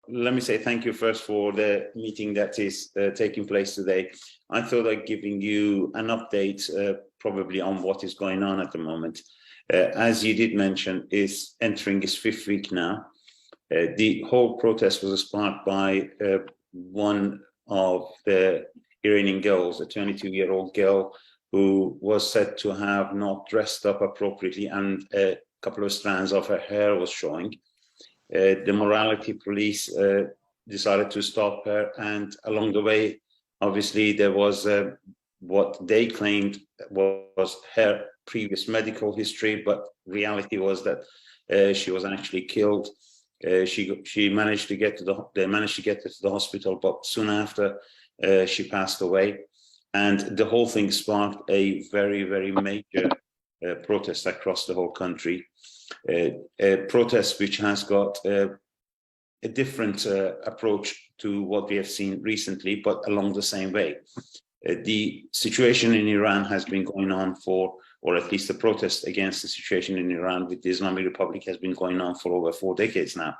let me say thank you first for the meeting that is taking place today. I thought I'd giving you an update probably on what is going on at the moment. As you did mention, is entering its 5th week now. The whole protest was sparked by one of the Iranian girls, a 22-year-old girl who was said to have not dressed up appropriately, and a couple of strands of her hair was showing. The morality police decided to stop her, and along the way, obviously, there was what they claimed was her previous medical history, but reality was that she was actually killed. She managed to get to they managed to get her to the hospital, but soon after she passed away, and the whole thing sparked a very, very major protest across the whole country. A protest which has got a different approach to what we have seen recently, but along the same way. The situation in Iran has been going on for, or at least the protest against the situation in Iran with the Islamic Republic has been going on for over 4 decades now.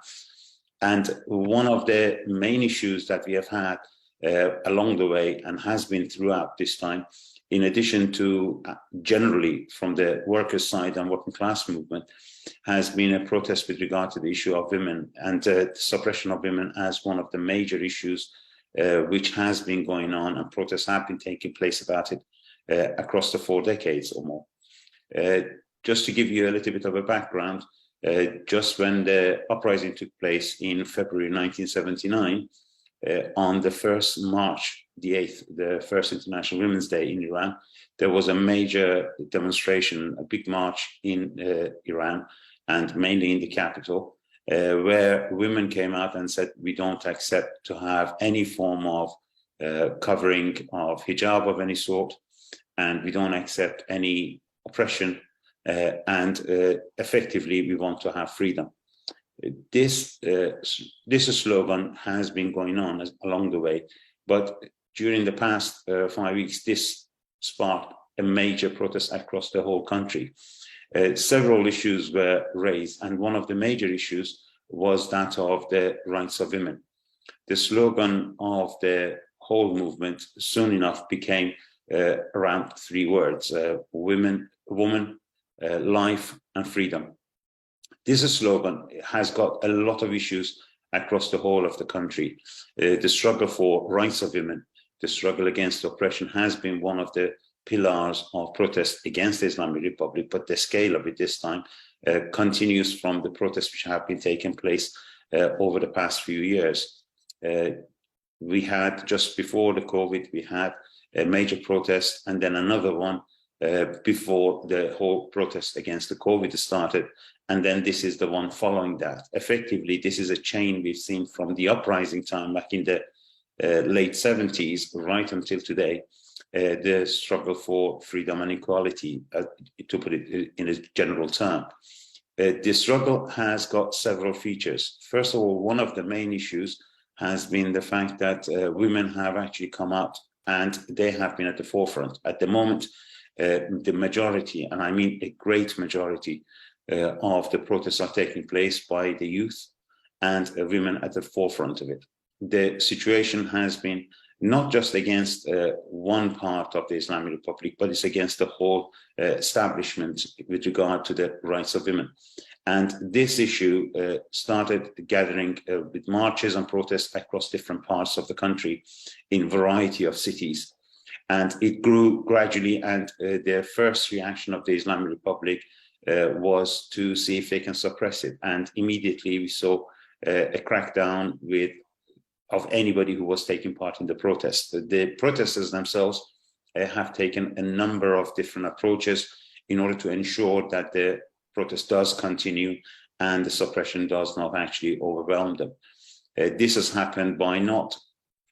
And one of the main issues that we have had along the way, and has been throughout this time, in addition to generally from the workers' side and working class movement, has been a protest with regard to the issue of women and the suppression of women as one of the major issues which has been going on, and protests have been taking place about it across the 4 decades or more. Just to give you a little bit of a background, just when the uprising took place in February 1979, on the 1st March, the 8th, the first International Women's Day in Iran, there was a major demonstration, a big march in Iran, and mainly in the capital, where women came out and said, we don't accept to have any form of covering of hijab of any sort, and we don't accept any oppression, and effectively we want to have freedom. This slogan has been going on along the way, but during the past 5 weeks, this sparked a major protest across the whole country. Several issues were raised, and one of the major issues was that of the rights of women. The slogan of the whole movement soon enough became around 3 words: woman, life, and freedom. This slogan has got a lot of issues across the whole of the country. The struggle for rights of women, the struggle against oppression has been one of the pillars of protest against the Islamic Republic, but the scale of it this time continues from the protests which have been taking place over the past few years. We had, just before the COVID, we had a major protest, and then another one before the whole protest against the COVID started. And then this is the one following that. Effectively, this is a chain we've seen from the uprising time back in the late 70s right until today. The struggle for freedom and equality, to put it in a general term. The struggle has got several features. First of all, one of the main issues has been the fact that women have actually come out, and they have been at the forefront. At the moment, the majority, and I mean a great majority, of the protests are taking place by the youth, and women at the forefront of it. The situation has been not just against one part of the Islamic Republic, but it's against the whole establishment with regard to the rights of women. And this issue started gathering with marches and protests across different parts of the country in a variety of cities. And it grew gradually, and the first reaction of the Islamic Republic was to see if they can suppress it. And immediately we saw a crackdown of anybody who was taking part in the protest. The protesters themselves have taken a number of different approaches in order to ensure that the protest does continue and the suppression does not actually overwhelm them. This has happened by not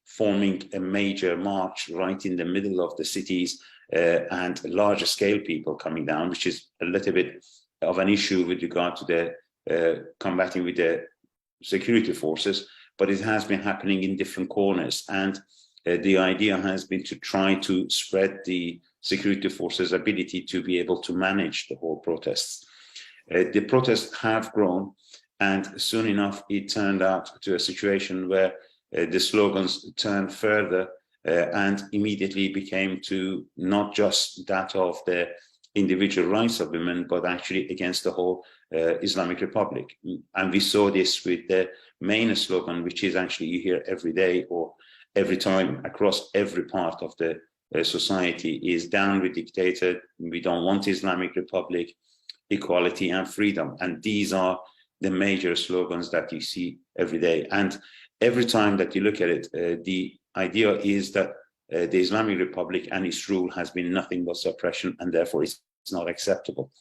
forming a major march right in the middle of the cities and larger scale people coming down, which is a little bit of an issue with regard to the combating with the security forces, but it has been happening in different corners. And the idea has been to try to spread the security forces' ability to be able to manage the whole protests. The protests have grown, And soon enough, it turned out to a situation where the slogans turned further and immediately became to not just that of the individual rights of women, but actually against the whole Islamic Republic. And we saw this with the main slogan, which is actually you hear every day or every time across every part of the society, is down with dictator, we don't want Islamic Republic, equality and freedom. And these are the major slogans that you see every day. And every time that you look at it, the idea is that the Islamic Republic and its rule has been nothing but suppression, and therefore it's not acceptable.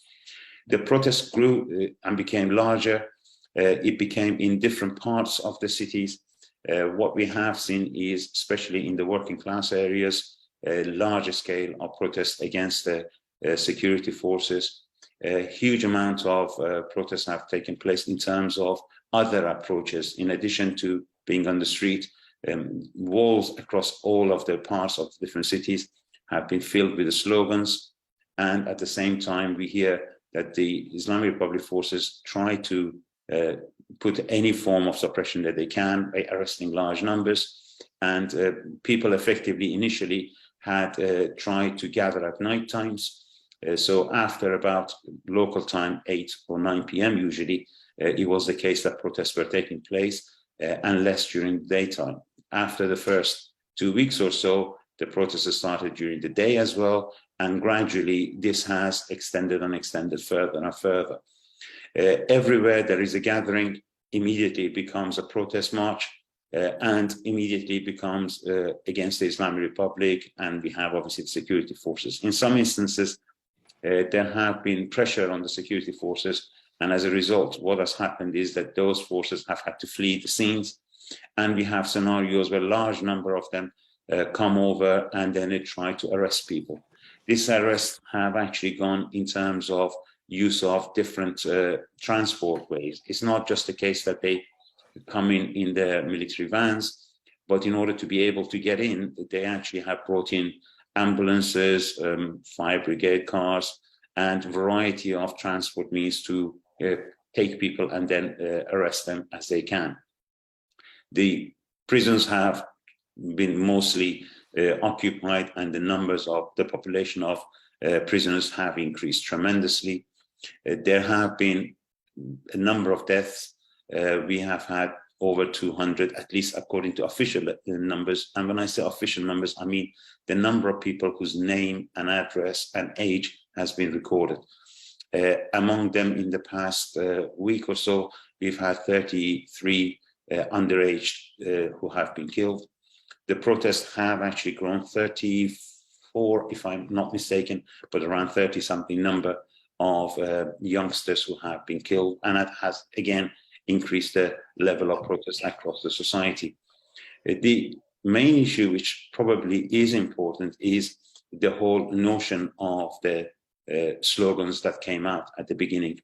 The protests grew and became larger. It became in different parts of the cities. What we have seen is, especially in the working class areas, a larger scale of protests against the security forces. A huge amount of protests have taken place in terms of other approaches. In addition to being on the street, walls across all of the parts of different cities have been filled with the slogans. And at the same time, we hear that the Islamic Republic forces try to put any form of suppression that they can by arresting large numbers. And people effectively initially had tried to gather at night times. So after about local time, 8 or 9 p.m. usually, it was the case that protests were taking place, unless during the daytime. After the first 2 weeks or so, the protests started during the day as well, and gradually this has extended and extended further and further. Everywhere there is a gathering, immediately becomes a protest march, and immediately becomes against the Islamic Republic, and we have obviously the security forces. In some instances, there have been pressure on the security forces, and as a result, what has happened is that those forces have had to flee the scenes, and we have scenarios where a large number of them come over and then they try to arrest people. These arrests have actually gone in terms of use of different transport ways. It's not just the case that they come in the military vans, but in order to be able to get in, they actually have brought in ambulances, fire brigade cars, and a variety of transport means to take people and then arrest them as they can. The prisons have been mostly occupied, and the numbers of the population of prisoners have increased tremendously. There have been a number of deaths. We have had over 200, at least according to official numbers. And when I say official numbers, I mean the number of people whose name and address and age has been recorded. Among them, in the past week or so, we've had 33 underage who have been killed. The protests have actually grown 34, if I'm not mistaken, but around 30-something number of youngsters who have been killed. And that has, again, increased the level of protest across the society. The main issue, which probably is important, is the whole notion of the slogans that came out at the beginning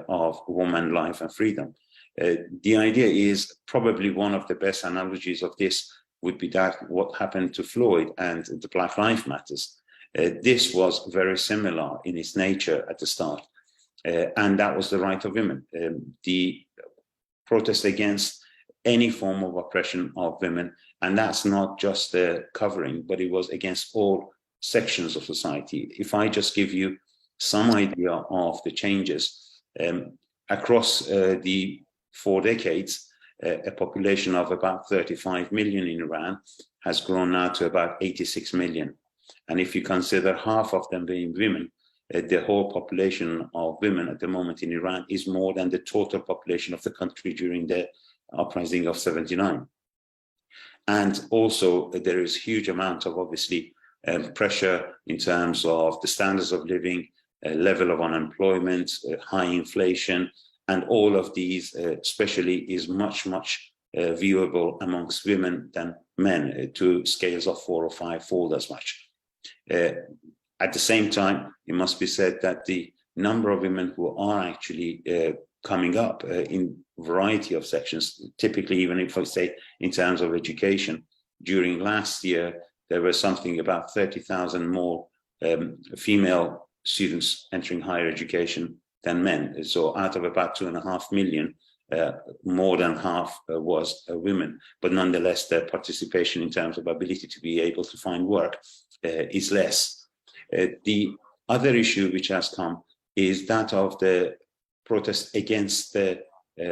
of woman, life and freedom. The idea is probably one of the best analogies of this would be that what happened to Floyd and the Black Lives Matters. This was very similar in its nature at the start, and that was the right of women. The protest against any form of oppression of women, and that's not just the covering, but it was against all sections of society. If I just give you some idea of the changes across the 4 decades, a population of about 35 million in Iran has grown now to about 86 million. And if you consider half of them being women, the whole population of women at the moment in Iran is more than the total population of the country during the uprising of 79. And also there is huge amount of obviously pressure in terms of the standards of living, level of unemployment, high inflation, and all of these especially is much viewable amongst women than men, to scales of 4 or 5-fold as much. At the same time, it must be said that the number of women who are actually coming up in variety of sections, typically even if I say in terms of education, during last year, there were something about 30,000 more female students entering higher education than men. So out of about 2.5 million, more than half was women, but nonetheless, their participation in terms of ability to be able to find work is less. The other issue which has come is that of the protest against the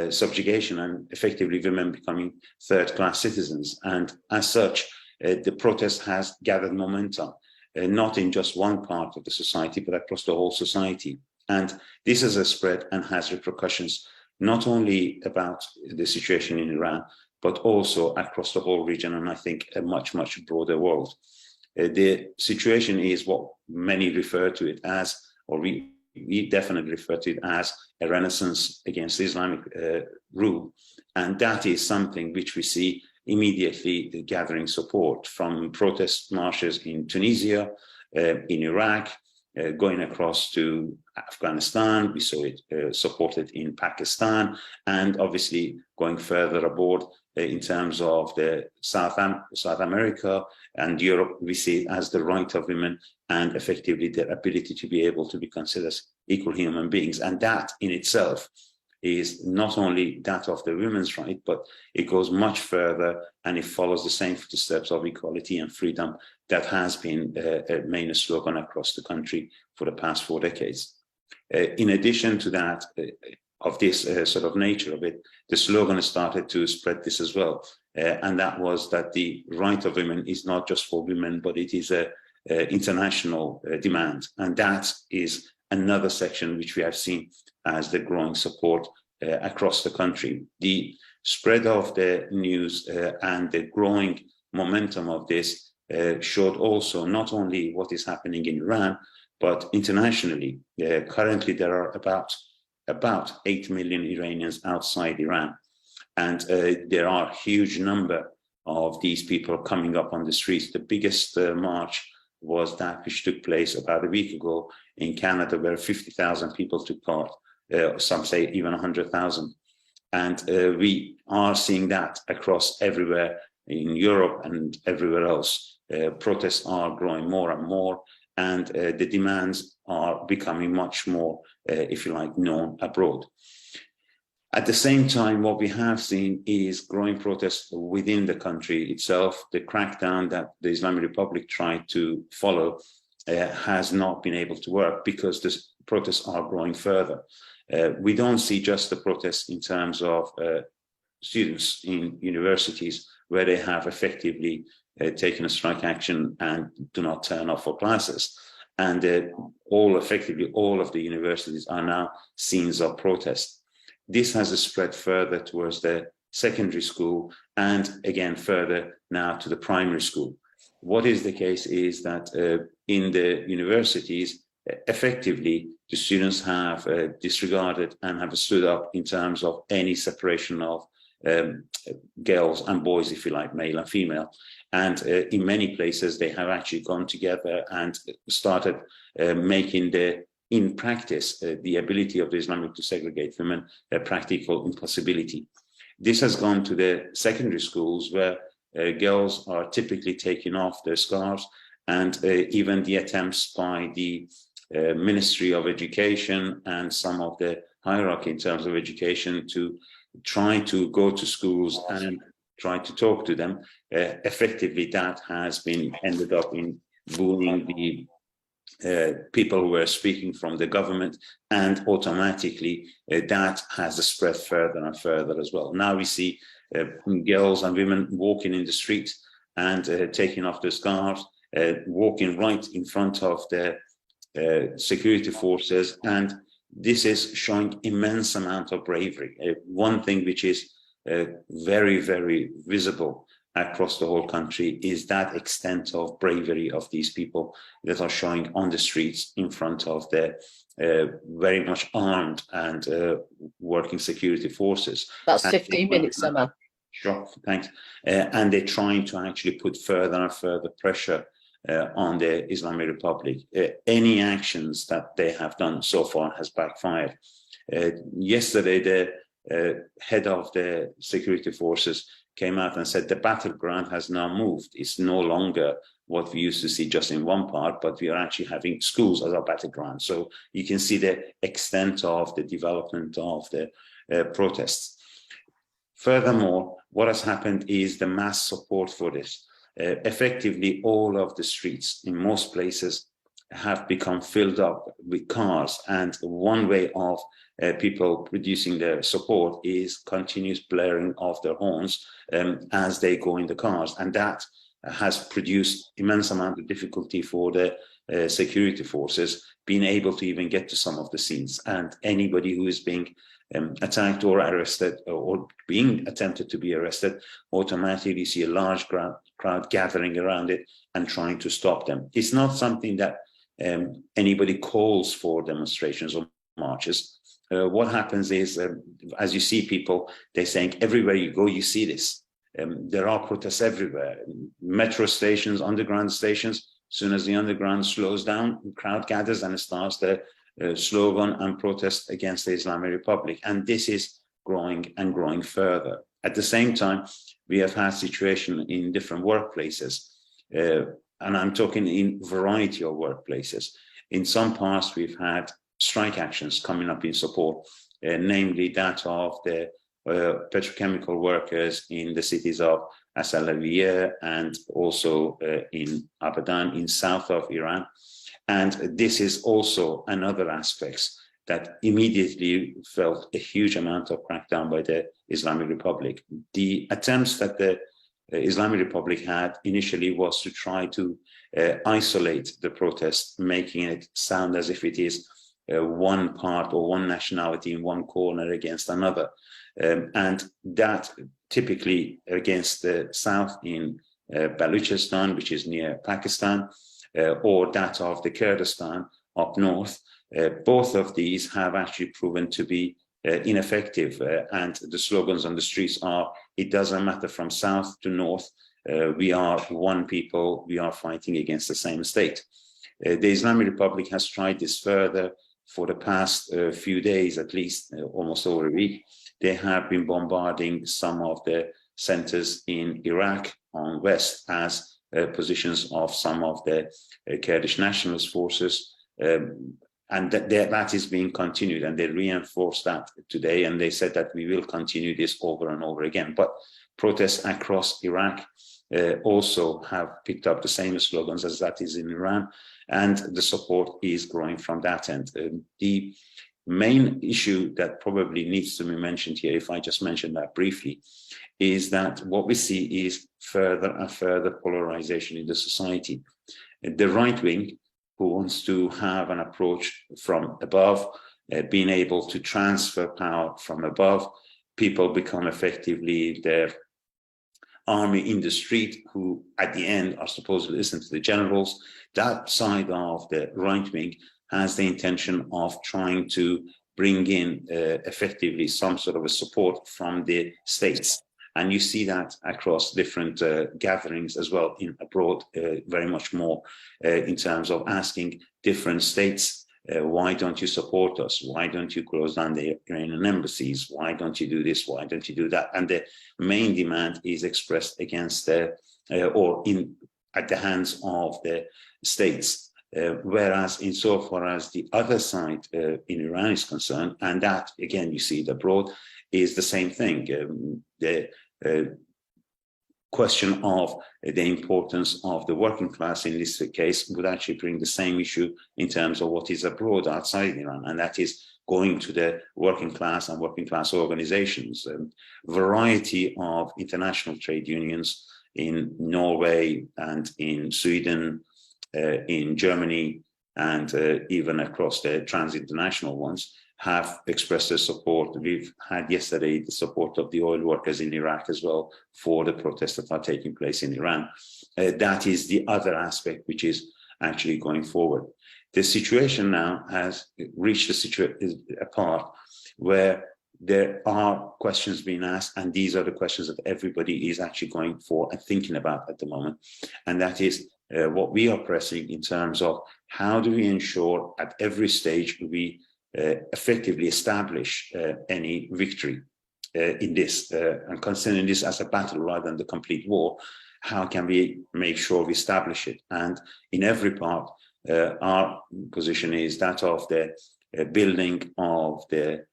subjugation and effectively women becoming third-class citizens. And as such, the protest has gathered momentum, not in just one part of the society, but across the whole society. And this is a spread and has repercussions not only about the situation in Iran, but also across the whole region, and I think a much, much broader world. The situation is what many refer to it as, or we definitely refer to it as, a renaissance against Islamic rule. And that is something which we see immediately gathering support from protest marches in Tunisia, in Iraq, going across to Afghanistan. We saw it supported in Pakistan, and obviously going further abroad in terms of the South America and Europe. We see it as the right of women and effectively their ability to be able to be considered equal human beings. And that in itself is not only that of the women's right, but it goes much further, and it follows the same footsteps of equality and freedom that has been a main slogan across the country for the past 4 decades. In addition to that, of this sort of nature of it, the slogan started to spread this as well. And that was that the right of women is not just for women, but it is a international demand. And that is another section which we have seen as the growing support across the country. The spread of the news and the growing momentum of this showed also not only what is happening in Iran, but internationally. Currently, there are about 8 million Iranians outside Iran. And there are a huge number of these people coming up on the streets. The biggest march was that which took place about a week ago in Canada, where 50,000 people took part. Some say even 100,000. And we are seeing that across everywhere in Europe and everywhere else. Protests are growing more and more, and the demands are becoming much more, if you like, known abroad. At the same time, what we have seen is growing protests within the country itself. The crackdown that the Islamic Republic tried to follow has not been able to work because the protests are growing further. We don't see just the protests in terms of students in universities where they have effectively taken a strike action and do not turn up for classes. And effectively all of the universities are now scenes of protest. This has spread further towards the secondary school and again further now to the primary school. What is the case is that in the universities, effectively, the students have disregarded and have stood up in terms of any separation of girls and boys, if you like, male and female. And in many places, they have actually gone together and started making in practice, the ability of the Islamic to segregate women a practical impossibility. This has gone to the secondary schools where girls are typically taking off their scarves, and even the attempts by the Ministry of Education and some of the hierarchy in terms of education to try to go to schools and try to talk to them, effectively that has been ended up in bullying the people who were speaking from the government, and automatically that has spread further and further as well. Now we see girls and women walking in the street and taking off their scarves, walking right in front of the security forces, and this is showing immense amount of bravery. One thing which is very, very visible across the whole country is that extent of bravery of these people that are showing on the streets in front of the very much armed and working security forces. That's 15 minutes, Emma. Sure, thanks. And they're trying to actually put further and further pressure on the Islamic Republic. Any actions that they have done so far has backfired. Yesterday, the head of the security forces came out and said the battleground has now moved. It's no longer what we used to see just in one part, but we are actually having schools as our battleground. So you can see the extent of the development of the protests. Furthermore, what has happened is the mass support for this. Effectively, all of the streets in most places have become filled up with cars, and one way of people producing their support is continuous blaring of their horns as they go in the cars, and that has produced immense amount of difficulty for the security forces being able to even get to some of the scenes. And anybody who is being attacked or arrested or being attempted to be arrested, automatically see a large crowd gathering around it and trying to stop them. It's not something that anybody calls for demonstrations or marches. What happens is, as you see people, they're saying everywhere you go, you see this. There are protests everywhere. Metro stations, underground stations. As soon as the underground slows down, the crowd gathers and it starts the slogan and protest against the Islamic Republic. And this is growing and growing further. At the same time, we have had situation in different workplaces. And I'm talking in variety of workplaces. In some parts, we've had strike actions coming up in support, namely that of the petrochemical workers in the cities of Asalawiya and also in Abadan in south of Iran. And this is also another aspect that immediately felt a huge amount of crackdown by the Islamic Republic. The attempts that the Islamic Republic had initially was to try to isolate the protest, making it sound as if it is one part or one nationality in one corner against another. And that typically against the south in Balochistan, which is near Pakistan, or that of the Kurdistan up north. Both of these have actually proven to be ineffective, and the slogans on the streets are, it doesn't matter from south to north, we are one people, we are fighting against the same state. The Islamic Republic has tried this further for the past few days, at least almost over a week. They have been bombarding some of the centers in Iraq on west as positions of some of the Kurdish nationalist forces. And that is being continued, and they reinforced that today, and they said that we will continue this over and over again. But protests across Iraq also have picked up the same slogans as that is in Iran, and the support is growing from that end. The main issue that probably needs to be mentioned here, if I just mention that briefly, is that what we see is further and further polarization in the society. The right wing, who wants to have an approach from above, being able to transfer power from above, people become effectively their army in the street, who at the end are supposed to listen to the generals. That side of the right wing has the intention of trying to bring in effectively some sort of a support from the states. And you see that across different gatherings as well in abroad, very much more in terms of asking different states, why don't you support us? Why don't you close down the Iranian embassies? Why don't you do this? Why don't you do that? And the main demand is expressed against at the hands of the states. Whereas insofar as the other side in Iran is concerned, and that again you see it abroad, is the same thing. The question of the importance of the working class in this case would actually bring the same issue in terms of what is abroad outside Iran, and that is going to the working class and working class organizations. Variety of international trade unions in Norway and in Sweden, in Germany, and even across the trans-international ones have expressed their support. We've had yesterday the support of the oil workers in Iraq as well for the protests that are taking place in Iran. That is the other aspect which is actually going forward. The situation now has reached a part where there are questions being asked, and these are the questions that everybody is actually going for and thinking about at the moment. And that is what we are pressing in terms of how do we ensure at every stage we effectively establish any victory in this, and considering this as a battle rather than the complete war, how can we make sure we establish it? And in every part, our position is that of the building of the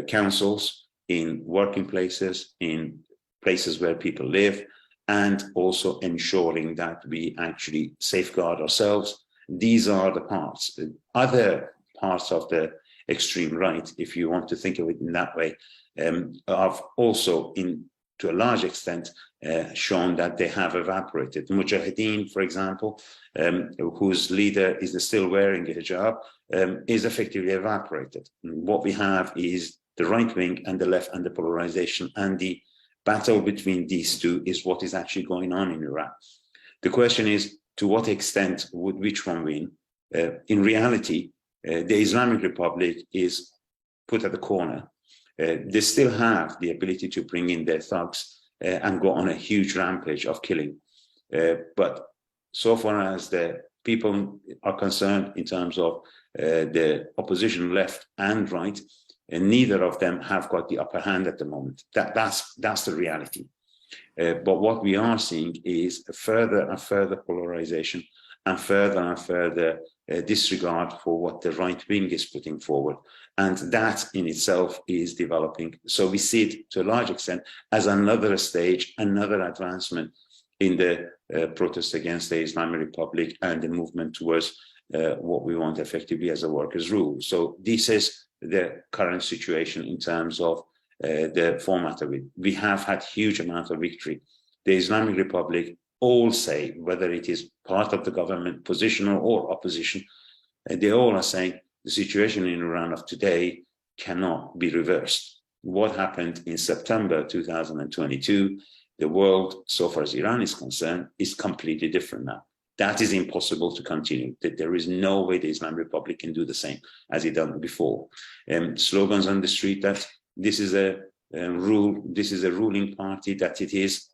councils in working places, in places where people live, and also ensuring that we actually safeguard ourselves. These are the parts. Other parts of the extreme right, if you want to think of it in that way, have also, to a large extent, shown that they have evaporated. Mujahideen, for example, whose leader is still wearing a hijab, is effectively evaporated. What we have is the right wing and the left, and the polarization, and the battle between these two is what is actually going on in Iran. The question is, to what extent would which one win? In reality, the Islamic Republic is put at the corner. They still have the ability to bring in their thugs and go on a huge rampage of killing. But so far as the people are concerned, in terms of the opposition left and right, neither of them have got the upper hand at the moment. That's the reality. But what we are seeing is a further and further polarization, and further disregard for what the right wing is putting forward. And that in itself is developing. So we see it to a large extent as another stage, another advancement in the protest against the Islamic Republic and the movement towards what we want effectively as a workers' rule. So this is the current situation in terms of the format of it. We have had huge amount of victory. The Islamic Republic all say, whether it is part of the government, positional or opposition, they all are saying the situation in Iran of today cannot be reversed. What happened in September 2022, the world, so far as Iran is concerned, is completely different now. That is impossible to continue. There is no way the Islamic Republic can do the same as it done before. Slogans on the street that this is a ruling party, that it is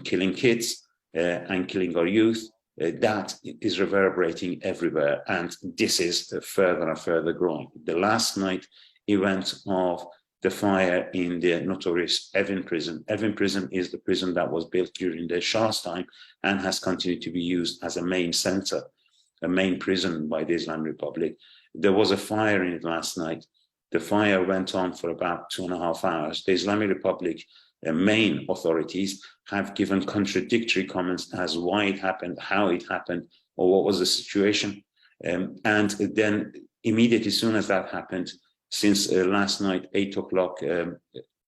killing kids and killing our youth, that is reverberating everywhere. And this is further and further growing. The last night event of the fire in the notorious Evin prison. Evin prison is the prison that was built during the Shah's time and has continued to be used as a main center, a main prison by the Islamic Republic. There was a fire in it last night. The fire went on for about 2.5 hours. The Islamic Republic main authorities have given contradictory comments as why it happened, how it happened, or what was the situation. And then immediately as soon as that happened, since last night, 8 o'clock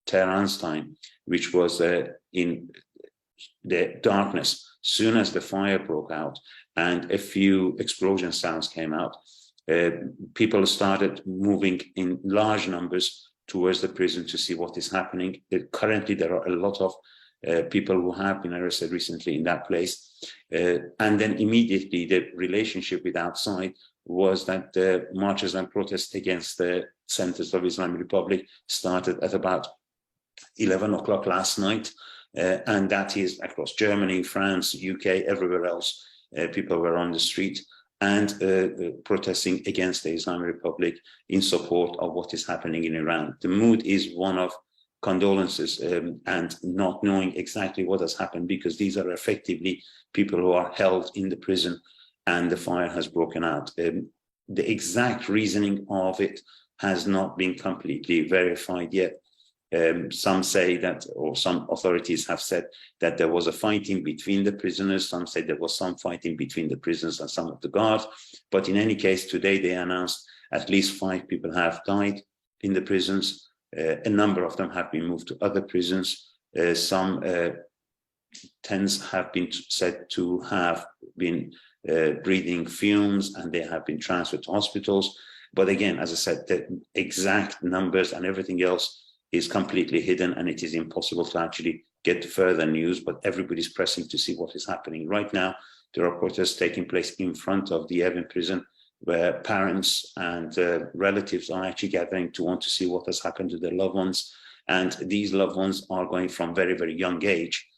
Tehran's time, which was in the darkness, soon as the fire broke out and a few explosion sounds came out, people started moving in large numbers towards the prison to see what is happening. Currently, there are a lot of people who have been arrested recently in that place. And then immediately the relationship with outside was that the marches and protests against the centers of Islamic Republic started at about 11 o'clock last night. And that is across Germany, France, UK, everywhere else. People were on the street and protesting against the Islamic Republic in support of what is happening in Iran. The mood is one of condolences and not knowing exactly what has happened, because these are effectively people who are held in the prison and the fire has broken out. The exact reasoning of it has not been completely verified yet. Some say that, or some authorities have said that there was a fighting between the prisoners. Some say there was some fighting between the prisoners and some of the guards. But in any case, today they announced at least 5 people have died in the prisons. A number of them have been moved to other prisons. Some tens have been said to have been breathing fumes and they have been transferred to hospitals. But again, as I said, the exact numbers and everything else is completely hidden, and it is impossible to actually get further news, but everybody's pressing to see what is happening. Right now, there are protests taking place in front of the Evin prison, where parents and relatives are actually gathering to want to see what has happened to their loved ones. And these loved ones are going from very, very young age,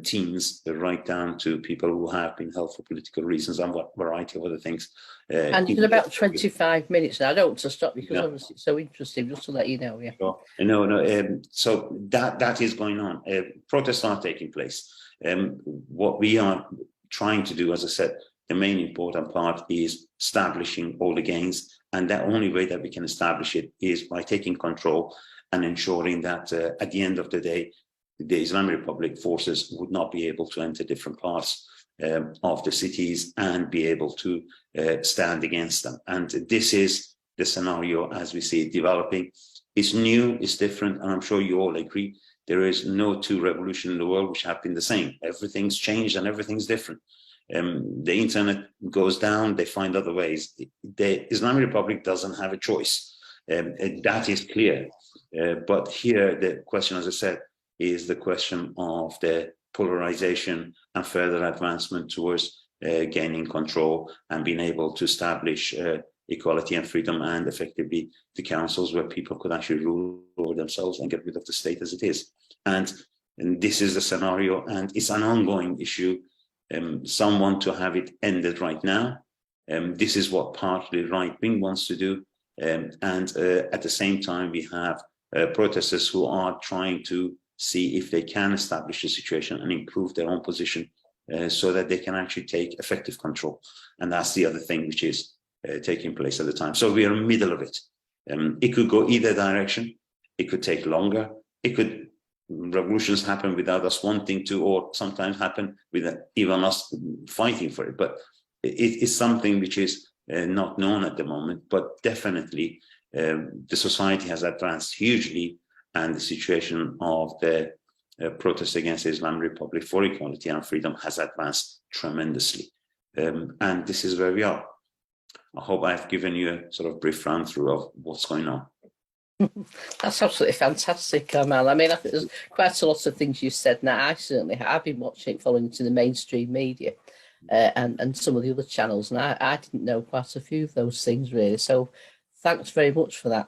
teens, right down to people who have been held for political reasons and a variety of other things. And in about 25 minutes now, I don't want to stop because obviously it's so interesting, just to let you know. Yeah. Sure. No. So that is going on. Protests are taking place. What we are trying to do, as I said, the main important part is establishing all the gains. And the only way that we can establish it is by taking control and ensuring that at the end of the day, the Islamic Republic forces would not be able to enter different parts of the cities and be able to stand against them. And this is the scenario as we see it developing. It's new, it's different, and I'm sure you all agree. There is no two revolutions in the world which have been the same. Everything's changed and everything's different. The internet goes down, they find other ways. The Islamic Republic doesn't have a choice. That is clear. But here, the question, as I said, is the question of the polarization and further advancement towards gaining control and being able to establish equality and freedom and effectively the councils where people could actually rule over themselves and get rid of the state as it is. And this is the scenario, and it's an ongoing issue. Some want to have it ended right now. This is what partly right wing wants to do. And at the same time, we have protesters who are trying to see if they can establish the situation and improve their own position so that they can actually take effective control. And that's the other thing which is taking place at the time. So we are in the middle of it. It could go either direction. It could take longer. It could, revolutions happen without us wanting to, or sometimes happen with even us fighting for it. But it is something which is not known at the moment, but definitely the society has advanced hugely, and the situation of the protest against the Islamic Republic for equality and freedom has advanced tremendously. And this is where we are. I hope I've given you a sort of brief run through of what's going on. That's absolutely fantastic, Amal. I mean, I think there's quite a lot of things you said now. I certainly have been watching, following to the mainstream media and some of the other channels, and I didn't know quite a few of those things really. So thanks very much for that.